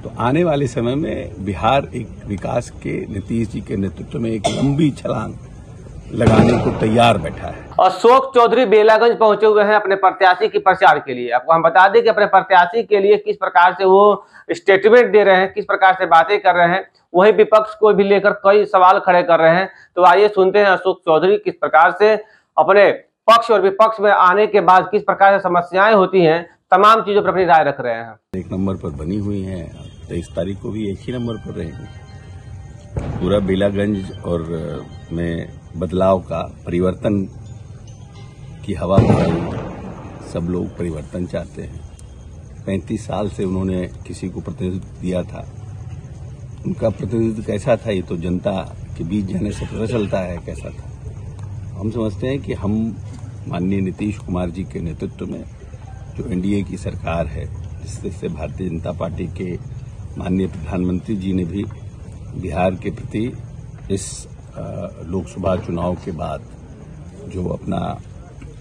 तो आने वाले समय में बिहार एक विकास के नीतीश जी के नेतृत्व में एक लंबी छलांग लगाने को तैयार बैठा है। अशोक चौधरी बेलागंज पहुंचे हुए हैं अपने प्रत्याशी के प्रचार के लिए। आपको हम बता दें कि अपने प्रत्याशी के लिए किस प्रकार से वो स्टेटमेंट दे रहे हैं, किस प्रकार से बातें कर रहे हैं, वही विपक्ष को भी लेकर कई सवाल खड़े कर रहे हैं। तो आइए सुनते हैं अशोक चौधरी किस प्रकार से अपने पक्ष और विपक्ष में आने के बाद किस प्रकार से समस्याएं होती हैं, तमाम चीजों पर अपनी राय रख रहे हैं। 1 नंबर पर बनी हुई है, 23 तारीख को भी 1 ही नंबर पर रहेंगे। पूरा बेलागंज और में बदलाव का, परिवर्तन की हवा बह, सब लोग परिवर्तन चाहते हैं। 35 साल से उन्होंने किसी को प्रतिनिधित्व दिया था, उनका प्रतिनिधित्व कैसा था ये तो जनता के बीच जाने से पता चलता है कैसा था। हम समझते हैं कि हम माननीय नीतीश कुमार जी के नेतृत्व में जो एनडीए की सरकार है, जिससे भारतीय जनता पार्टी के माननीय प्रधानमंत्री जी ने भी बिहार के प्रति इस लोकसभा चुनाव के बाद जो अपना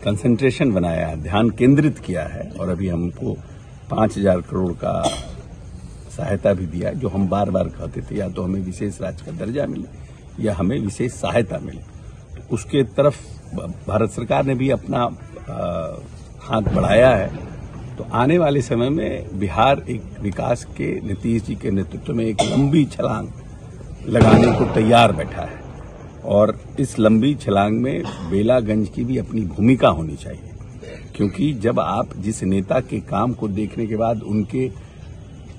कंसंट्रेशन बनाया है, ध्यान केंद्रित किया है, और अभी हमको 5,000 करोड़ का सहायता भी दिया, जो हम बार बार कहते थे या तो हमें विशेष राज्य का दर्जा मिले या हमें विशेष सहायता मिले, तो उसके तरफ भारत सरकार ने भी अपना हाथ बढ़ाया है। तो आने वाले समय में बिहार एक विकास के नीतीश जी के नेतृत्व में एक लंबी छलांग लगाने को तैयार बैठा है, और इस लंबी छलांग में बेलागंज की भी अपनी भूमिका होनी चाहिए। क्योंकि जब आप जिस नेता के काम को देखने के बाद उनके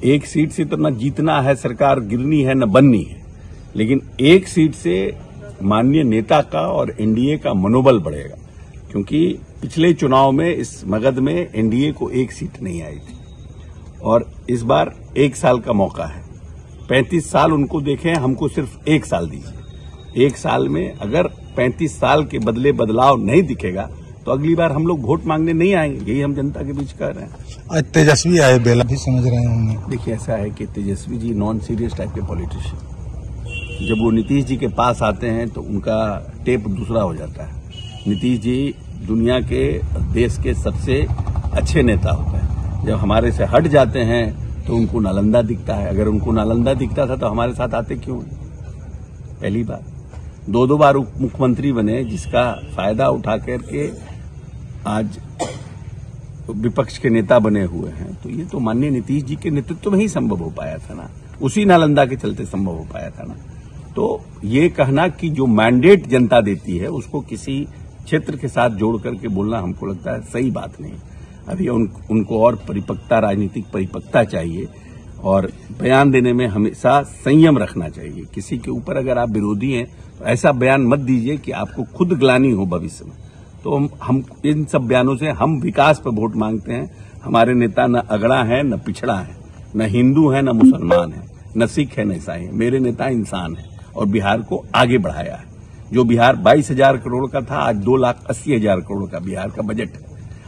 एक सीट से तो न जीतना है, सरकार गिरनी है, न बननी है, लेकिन एक सीट से माननीय नेता का और एनडीए का मनोबल बढ़ेगा। क्योंकि पिछले चुनाव में इस मगध में एनडीए को 1 सीट नहीं आई थी, और इस बार 1 साल का मौका है। 35 साल उनको देखें, हमको सिर्फ 1 साल दीजिए। 1 साल में अगर 35 साल के बदले बदलाव नहीं दिखेगा तो अगली बार हम लोग वोट मांगने नहीं आएंगे। यही हम जनता के बीच कह रहे हैं। आज तेजस्वी आए, बेला भी समझ रहे होंगे। देखिए, ऐसा है कि Tejashwi ji non serious type के पॉलिटिशियन, जब वो नीतीश जी के पास आते हैं तो उनका टेप दूसरा हो जाता है। नीतीश जी दुनिया के, देश के सबसे अच्छे नेता होते हैं। जब हमारे से हट जाते हैं तो उनको नालंदा दिखता है। अगर उनको नालंदा दिखता था तो हमारे साथ आते क्यों? पहली बात। 2 बार उप मुख्यमंत्री बने, जिसका फायदा उठा करके आज विपक्ष के नेता बने हुए हैं। तो ये तो माननीय नीतीश जी के नेतृत्व में ही संभव हो पाया था ना, उसी नालंदा के चलते संभव हो पाया था ना। तो ये कहना कि जो मैंडेट जनता देती है उसको किसी क्षेत्र के साथ जोड़ करके बोलना हमको लगता है सही बात नहीं। अभी उनको और परिपक्वता, राजनीतिक परिपक्वता चाहिए, और बयान देने में हमेशा संयम रखना चाहिए। किसी के ऊपर अगर आप विरोधी हैं तो ऐसा बयान मत दीजिए कि आपको खुद ग्लानि हो भविष्य में। तो हम इन सब बयानों से, हम विकास पर वोट मांगते हैं। हमारे नेता न अगड़ा है, न पिछड़ा है, न हिंदू है, न मुसलमान है, न सिख है, न ईसाई है। मेरे नेता इंसान है और बिहार को आगे बढ़ाया है। जो बिहार 22,000 करोड़ का था, आज 2,80,000 करोड़ का बिहार का बजट है,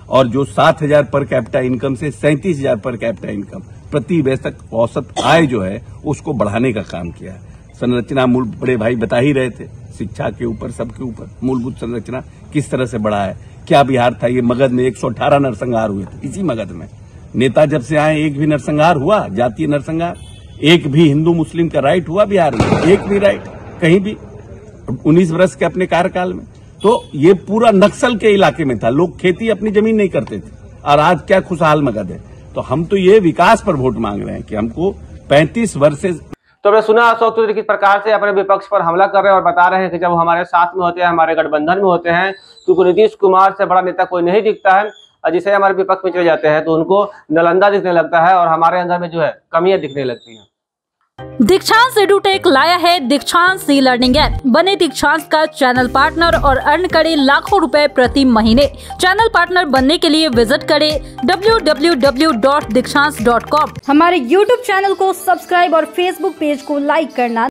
और जो 7,000 पर कैपिटा इनकम से 37,000 पर कैपिटा इनकम, प्रति वयस्क औसत आय जो है उसको बढ़ाने का काम किया है। संरचना मूल बड़े भाई बता ही रहे थे, शिक्षा के ऊपर, सबके ऊपर मूलभूत संरचना किस तरह से बढ़ा है। क्या बिहार था ये? मगध में 118 नरसंहार हुए थे। इसी मगध में नेता जब से आए एक भी नरसंहार हुआ, जातीय नरसंहार, एक भी हिंदू मुस्लिम का राइट हुआ बिहार में? एक भी राइट कहीं भी 19 वर्ष के अपने कार्यकाल में। तो ये पूरा नक्सल के इलाके में था, लोग खेती अपनी जमीन नहीं करते थे, और आज क्या खुशहाल मगध है। तो हम तो ये विकास पर वोट मांग रहे हैं कि हमको 35 वर्ष से। तो हमने सुना अशोक चौधरी किस प्रकार से अपने विपक्ष पर हमला कर रहे हैं और बता रहे हैं कि जब हमारे साथ में होते हैं, हमारे गठबंधन में होते हैं, तो नीतीश कुमार से बड़ा नेता कोई नहीं दिखता है, और जिसे हमारे विपक्ष में चले जाते हैं तो उनको नालंदा दिखने लगता है और हमारे अंदर में जो है कमियां दिखने लगती हैं। दीक्षांत एडुटेक लाया है दीक्षांत ई लर्निंग ऐप। बने दीक्षांत का चैनल पार्टनर और अर्न करें लाखों रुपए प्रति महीने। चैनल पार्टनर बनने के लिए विजिट करें www.dikshans.com। हमारे YouTube चैनल को सब्सक्राइब और Facebook पेज को लाइक करना